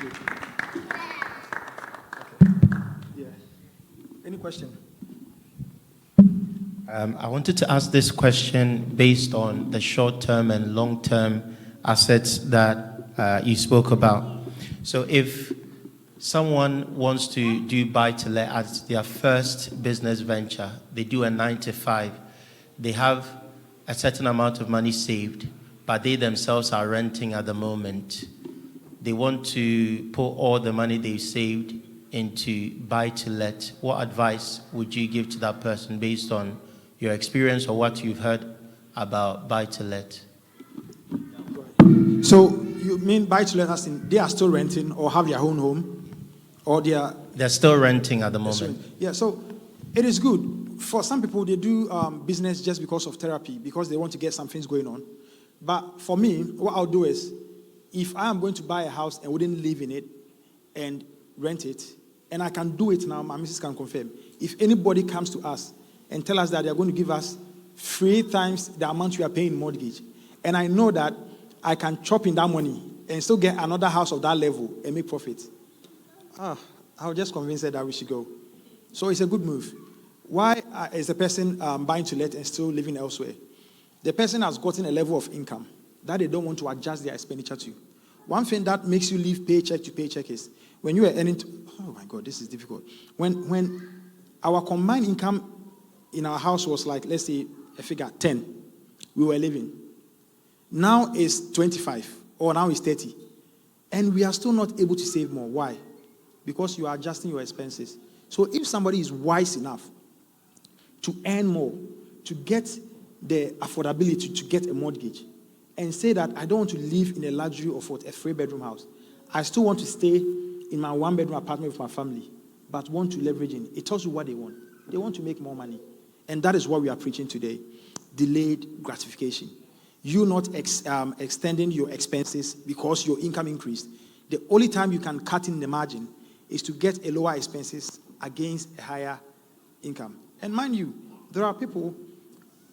good. Yeah. Any question? I wanted to ask this question based on the short-term and long-term assets that you spoke about. So if someone wants to do buy-to-let as their first business venture, they do a 9 to 5, they have a certain amount of money saved, but they themselves are renting at the moment. They want to put all the money they've saved into buy-to-let. What advice would you give to that person based on your experience or what you've heard about buy-to-let? So you mean buy-to-let as in they are still renting or have their own home, or they're still renting at the moment? Yeah, so it is good. For some people, they do business just because of therapy, because they want to get some things going on. But for me, what I'll do is, if I am going to buy a house and wouldn't live in it and rent it, and I can do it now, my missus can confirm. If anybody comes to us and tell us that they're going to give us 3 times the amount we are paying mortgage, and I know that I can chop in that money and still get another house of that level and make profit, I'll just convince her that we should go. So it's a good move. Why is the person buying to let and still living elsewhere? The person has gotten a level of income that they don't want to adjust their expenditure to. One thing that makes you live paycheck to paycheck is when you are earning. Oh my God, this is difficult. When our combined income in our house was like, let's say, a figure 10, we were living. Now it's 25, or now it's 30, and we are still not able to save more. Why? Because you are adjusting your expenses. So if somebody is wise enough to earn more, to get the affordability to get a mortgage, and say that I don't want to live in a luxury of a 3-bedroom house. I still want to stay in my 1-bedroom apartment with my family, but want to leverage in. It tells you what they want. They want to make more money. And that is what we are preaching today. Delayed gratification. You not extending your expenses because your income increased. The only time you can cut in the margin is to get a lower expenses against a higher income. And mind you, there are people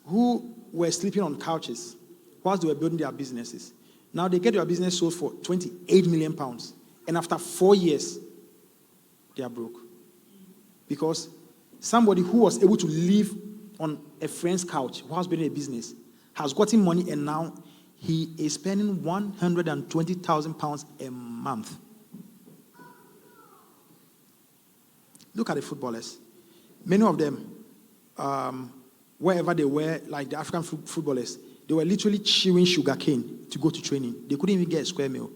who were sleeping on couches whilst they were building their businesses. Now they get their business sold for 28 million pounds. And after 4 years, they are broke. Because somebody who was able to live on a friend's couch whilst building a business has gotten money, and now he is spending 120,000 pounds a month. Look at the footballers. Many of them, wherever they were, like the African footballers, they were literally chewing sugarcane to go to training. They couldn't even get a square meal.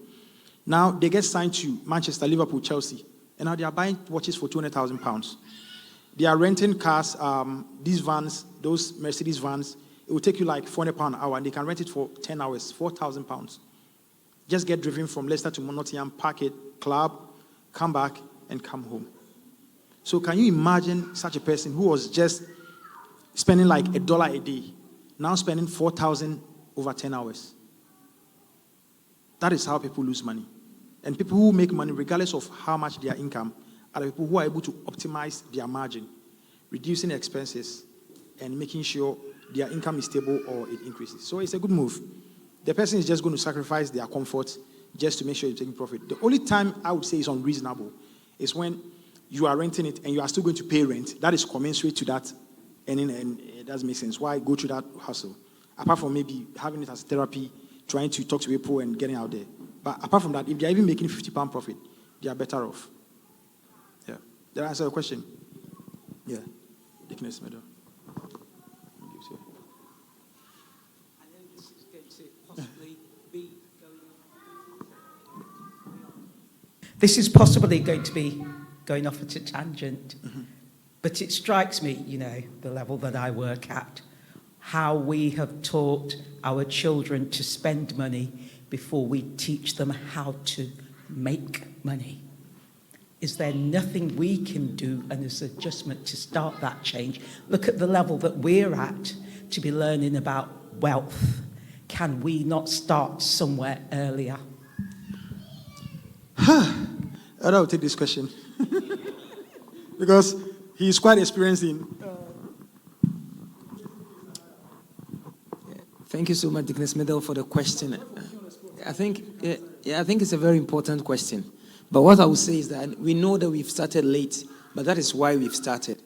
Now they get signed to Manchester, Liverpool, Chelsea, and now they are buying watches for 200,000 pounds. They are renting cars, these vans, those Mercedes vans. It will take you like £400 an hour, and they can rent it for 10 hours, 4,000 pounds. Just get driven from Leicester to Nottingham, park it, club, come back, and come home. So can you imagine such a person who was just spending like $1 a day, now spending 4,000 over 10 hours? That is how people lose money. And people who make money, regardless of how much their income, are the people who are able to optimize their margin, reducing expenses, and making sure their income is stable or it increases. So it's a good move. The person is just going to sacrifice their comfort just to make sure you're taking profit. The only time I would say is unreasonable is when you are renting it and you are still going to pay rent. That is commensurate to that, and it doesn't make sense. Why go through that hustle? Apart from maybe having it as therapy, trying to talk to people and getting out there. But apart from that, if they're even making £50 profit, they are better off. Yeah. Did I answer your question? Yeah. Dickness Meadow. This is possibly going to be going off at a tangent, but it strikes me, the level that I work at, how we have taught our children to spend money before we teach them how to make money. Is there nothing we can do and as an adjustment to start that change? Look at the level that we're at to be learning about wealth. Can we not start somewhere earlier? I will take this question because he's quite experienced in. Thank you so much, Dickness Medal, for the question. I think it's a very important question But what I would say is that we know that we've started late, but that is why we've started.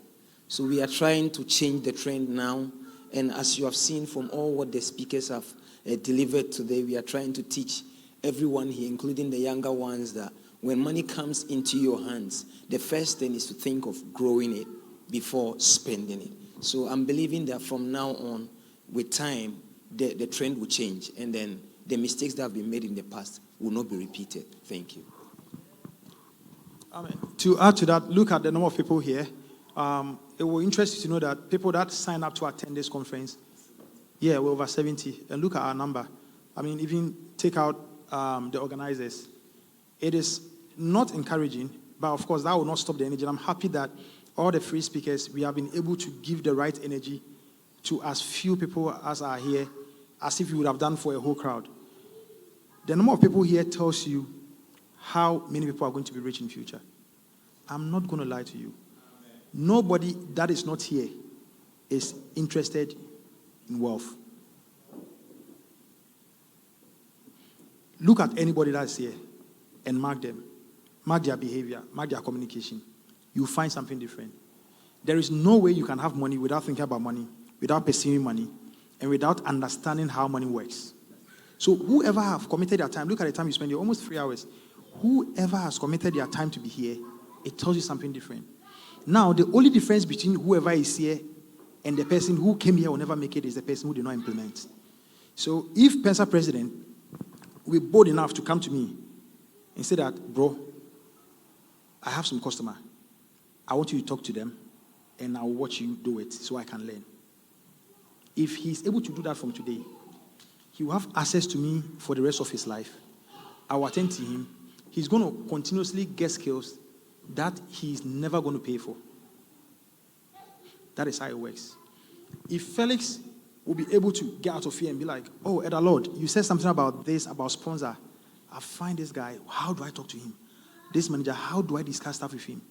So we are trying to change the trend now. And as you have seen from all what the speakers have delivered today, we are trying to teach everyone here, including the younger ones, that when money comes into your hands, the first thing is to think of growing it before spending it. So I'm believing that from now on, with time, the trend will change. And then the mistakes that have been made in the past will not be repeated. Thank you. Amen. To add to that, look at the number of people here. It will interest you to know that people that sign up to attend this conference, we're over 70. And look at our number. I mean, even take out the organizers. It is not encouraging, but of course, that will not stop the energy. And I'm happy that all the free speakers, we have been able to give the right energy to as few people as are here, as if we would have done for a whole crowd. The number of people here tells you how many people are going to be rich in future. I'm not going to lie to you. Nobody that is not here is interested in wealth. Look at anybody that's here and mark them. Mark their behavior, mark their communication. You'll find something different. There is no way you can have money without thinking about money, without pursuing money, and without understanding how money works. So whoever have committed their time, look at the time you spend here, almost 3 hours. Whoever has committed their time to be here, it tells you something different. Now, the only difference between whoever is here and the person who came here will never make it is the person who did not implement. So if Pensa President will be bold enough to come to me and say that, bro, I have some customer. I want you to talk to them, and I'll watch you do it so I can learn. If he's able to do that from today, he will have access to me for the rest of his life. I will attend to him. He's going to continuously get skills that he's never going to pay for. That is how it works. If Felix will be able to get out of here and be like, oh, Elder Lord, you said something about this, about sponsor. I find this guy. How do I talk to him? This manager, how do I discuss stuff with him?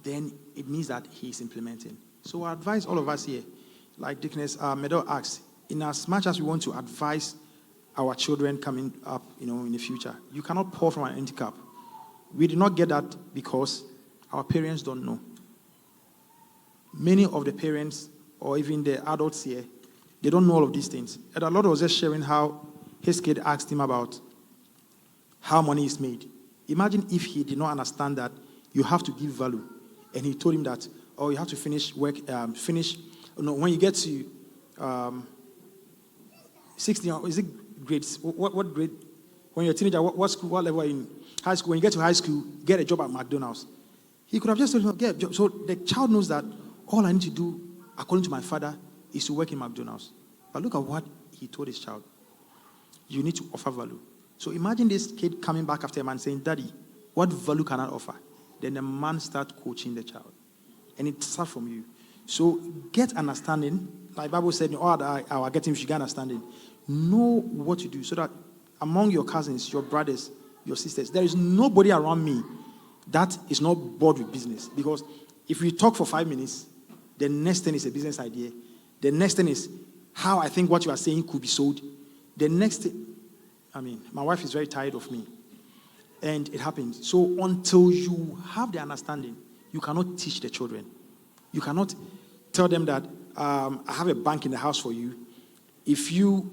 Then it means that he's implementing. So I advise all of us here, like Dickness Medal asks, in as much as we want to advise our children coming up, in the future, you cannot pour from an empty cup. We did not get that because our parents don't know. Many of the parents, or even the adults here, they don't know all of these things. And a lot was just sharing how his kid asked him about how money is made. Imagine if he did not understand that you have to give value. And he told him that, oh, you have to finish work, when you get to 16, is it grades? What grade? When you're a teenager, what school, what level are you in? High school. When you get to high school, get a job at McDonald's. He could have just told him, get a job. So the child knows that all I need to do, according to my father, is to work in McDonald's. But look at what he told his child. You need to offer value. So imagine this kid coming back after a man saying, Daddy, what value can I offer? Then the man starts coaching the child. And it starts from you. So get understanding. Like the Bible said, I will get him, you get understanding. Know what to do so that among your cousins, your brothers, your sisters, there is nobody around me that is not bored with business. Because if we talk for 5 minutes, the next thing is a business idea. The next thing is how I think what you are saying could be sold. The next thing, my wife is very tired of me. And it happens. So until you have the understanding, you cannot teach the children. You cannot tell them that I have a bank in the house for you. If you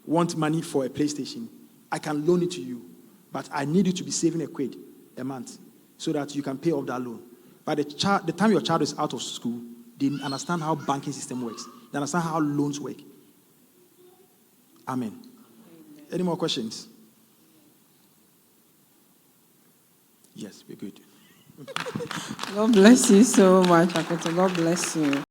want money for a PlayStation, I can loan it to you. But I need you to be saving £1 a month so that you can pay off that loan. By the time your child is out of school, they understand how banking system works. They understand how loans work. Amen. Any more questions? Yes, we're good. God bless you so much, Akoto. God bless you.